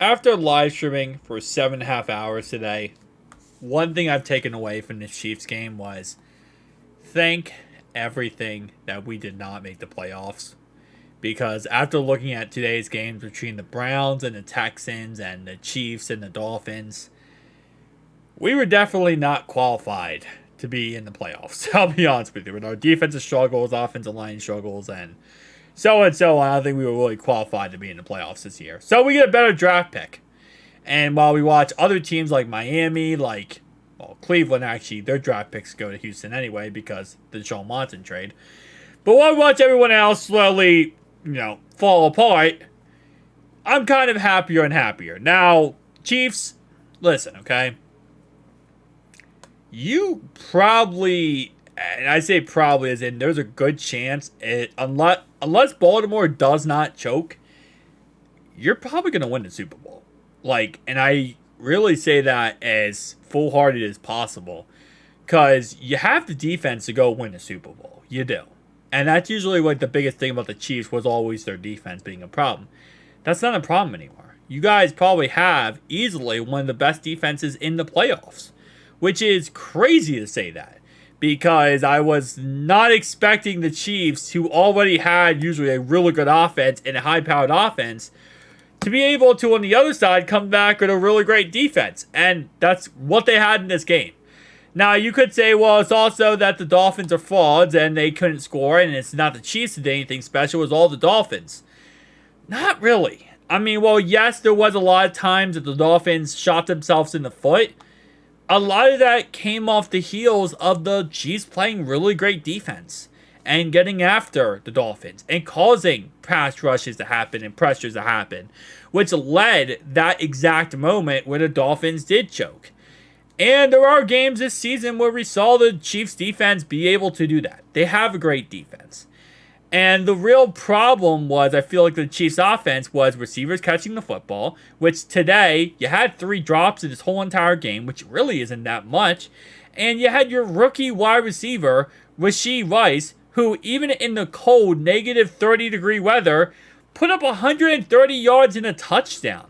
After live streaming for 7.5 hours today, one thing I've taken away from this Chiefs game was thank everything that we did not make the playoffs. Because after looking at today's games between the Browns and the Texans and the Chiefs and the Dolphins, we were definitely not qualified to be in the playoffs. I'll be honest with you. With our defensive struggles, offensive line struggles, and so on, I don't think we were really qualified to be in the playoffs this year. So we get a better draft pick. And while we watch other teams like Miami, Cleveland, actually, their draft picks go to Houston anyway because the Deshaun Watson trade. But while we watch everyone else slowly, fall apart, I'm kind of happier and happier. Now, Chiefs, listen, okay? You probably, and I say probably as in there's a good chance, unless Baltimore does not choke, you're probably going to win the Super Bowl. And I really say that as full-hearted as possible. Because you have the defense to go win a Super Bowl. You do. And that's usually the biggest thing about the Chiefs was always their defense being a problem. That's not a problem anymore. You guys probably have easily one of the best defenses in the playoffs. Which is crazy to say that. Because I was not expecting the Chiefs, who already had usually a really good offense and a high-powered offense, to be able to, on the other side, come back with a really great defense. And that's what they had in this game. Now, you could say, well, it's also that the Dolphins are frauds and they couldn't score, and it's not the Chiefs that did anything special, it was all the Dolphins. Not really. I mean, well, yes, there was a lot of times that the Dolphins shot themselves in the foot. A lot of that came off the heels of the Chiefs playing really great defense and getting after the Dolphins and causing pass rushes to happen and pressures to happen, which led that exact moment where the Dolphins did choke. And there are games this season where we saw the Chiefs defense be able to do that. They have a great defense. And the real problem was, I feel like the Chiefs offense was receivers catching the football, which today you had 3 drops in this whole entire game, which really isn't that much. And you had your rookie wide receiver, Rashee Rice, who even in the cold, negative 30-degree weather, put up 130 yards and a touchdown.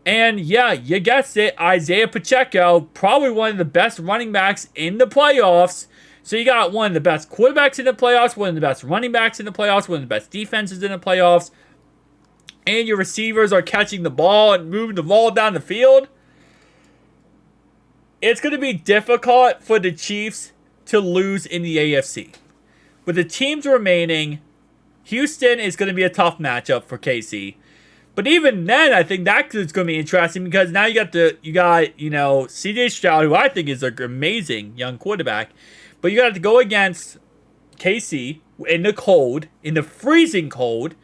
And yeah, you guessed it, Isaiah Pacheco, probably one of the best running backs in the playoffs. So you got one of the best quarterbacks in the playoffs, one of the best running backs in the playoffs, one of the best defenses in the playoffs. And your receivers are catching the ball and moving the ball down the field. It's going to be difficult for the Chiefs to lose in the AFC. With the teams remaining, Houston is going to be a tough matchup for KC. But even then, I think that is going to be interesting because now you got CJ Stroud, who I think is an amazing young quarterback. But you got to go against KC in the cold, in the freezing cold,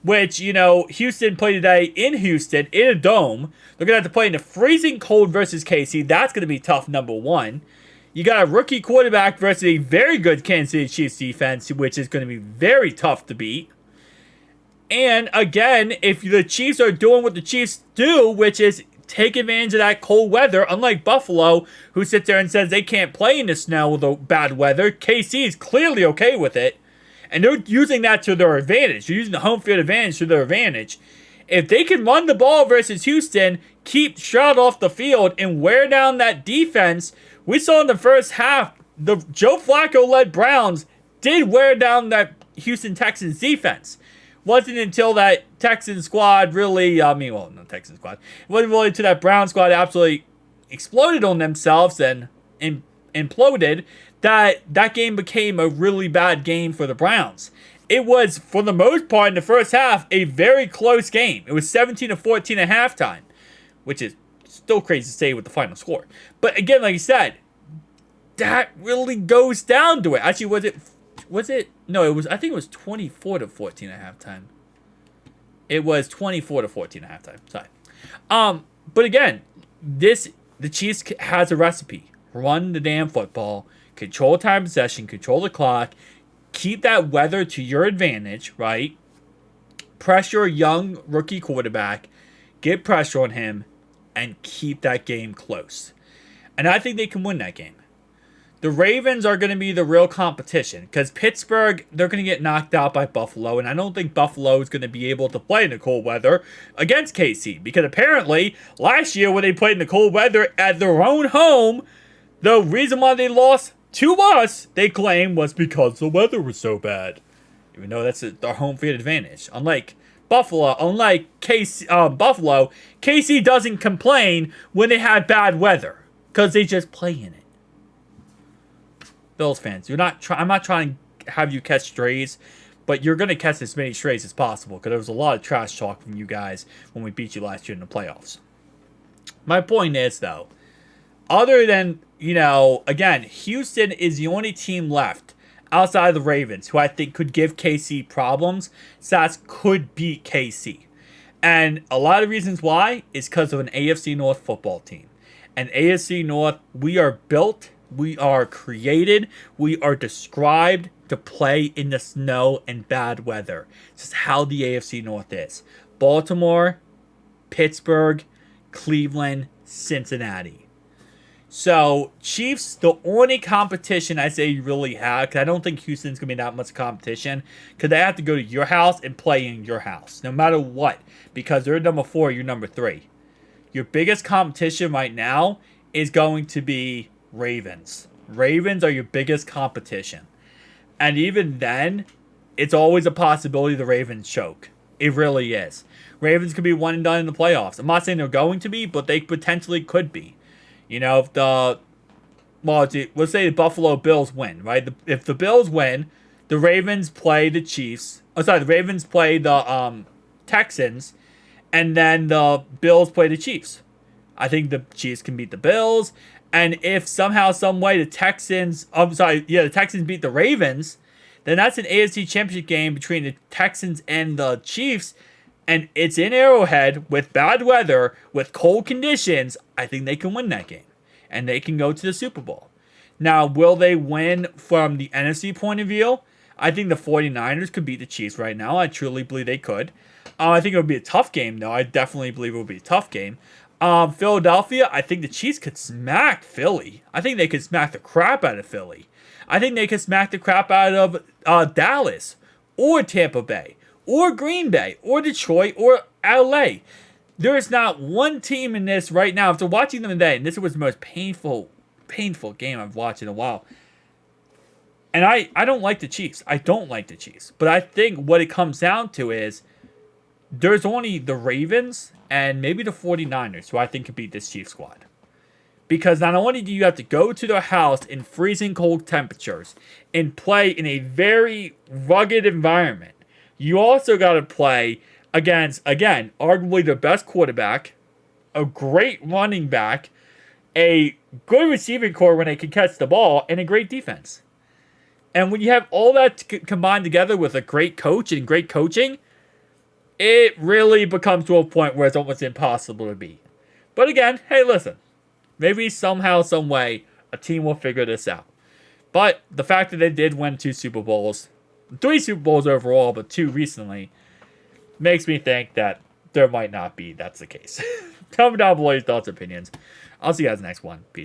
which, Houston played today in Houston, in a dome. They're going to have to play in the freezing cold versus KC. That's going to be tough, number one. You got a rookie quarterback versus a very good Kansas City Chiefs defense, which is going to be very tough to beat. And again, if the Chiefs are doing what the Chiefs do, which is take advantage of that cold weather, unlike Buffalo, who sits there and says they can't play in the snow with the bad weather, KC is clearly okay with it. And they're using that to their advantage. They're using the home field advantage to their advantage. If they can run the ball versus Houston, keep Stroud off the field, and wear down that defense, we saw in the first half, the Joe Flacco-led Browns did wear down that Houston Texans defense. Wasn't until that Texans squad really, not Texans squad. It wasn't really until that Brown squad absolutely exploded on themselves and imploded that game became a really bad game for the Browns. It was, for the most part, in the first half, a very close game. It was 17-14 at halftime, which is still crazy to say with the final score. But again, like you said, that really goes down to it. Actually, was it? No, it was. I think it was 24-14 at halftime. It was 24-14 at halftime. Sorry. But again, the Chiefs has a recipe. Run the damn football, control time possession, control the clock, keep that weather to your advantage, right? Pressure a young rookie quarterback, get pressure on him, and keep that game close. And I think they can win that game. The Ravens are going to be the real competition because Pittsburgh, they're going to get knocked out by Buffalo, and I don't think Buffalo is going to be able to play in the cold weather against KC because apparently last year when they played in the cold weather at their own home, the reason why they lost to us, they claim, was because the weather was so bad. Even though that's their home field advantage. Unlike Buffalo, KC doesn't complain when they have bad weather because they just play in it. Bills fans, I'm not trying to have you catch strays, but you're going to catch as many strays as possible because there was a lot of trash talk from you guys when we beat you last year in the playoffs. My point is, though, other than, again, Houston is the only team left outside of the Ravens who I think could give KC problems. Stats could beat KC. And a lot of reasons why is because of an AFC North football team. And AFC North, we are built, we are created, we are described to play in the snow and bad weather. It's just how the AFC North is. Baltimore, Pittsburgh, Cleveland, Cincinnati. So, Chiefs, the only competition I say you really have, because I don't think Houston's going to be that much competition, because they have to go to your house and play in your house, no matter what, because they're number 4, you're number 3. Your biggest competition right now is going to be Ravens. Ravens are your biggest competition. And even then, it's always a possibility the Ravens choke. It really is. Ravens could be one and done in the playoffs. I'm not saying they're going to be, but they potentially could be. If let's say the Buffalo Bills win, right? If the Bills win, the Ravens play the Chiefs. The Ravens play the Texans, and then the Bills play the Chiefs. I think the Chiefs can beat the Bills, and if somehow, some way, the Texans beat the Ravens, then that's an AFC Championship game between the Texans and the Chiefs. And it's in Arrowhead with bad weather, with cold conditions. I think they can win that game. And they can go to the Super Bowl. Now, will they win from the NFC point of view? I think the 49ers could beat the Chiefs right now. I truly believe they could. I think it would be a tough game, though. I definitely believe it would be a tough game. Philadelphia, I think the Chiefs could smack Philly. I think they could smack the crap out of Philly. I think they could smack the crap out of Dallas or Tampa Bay, or Green Bay, or Detroit, or LA. There is not one team in this right now. After watching them today, and this was the most painful game I've watched in a while. And I don't like the Chiefs. I don't like the Chiefs. But I think what it comes down to is there's only the Ravens and maybe the 49ers who I think could beat this Chiefs squad. Because not only do you have to go to their house in freezing cold temperatures and play in a very rugged environment, you also got to play against, again, arguably the best quarterback, a great running back, a good receiving core when they can catch the ball, and a great defense. And when you have all that combined together with a great coach and great coaching, it really becomes to a point where it's almost impossible to beat. But again, hey, listen. Maybe somehow, some way, a team will figure this out. But the fact that they did win 2 Super Bowls, 3 Super Bowls overall, but 2 recently, makes me think that there might not be that's the case. Comment down below your thoughts and opinions. I'll see you guys next one. Peace.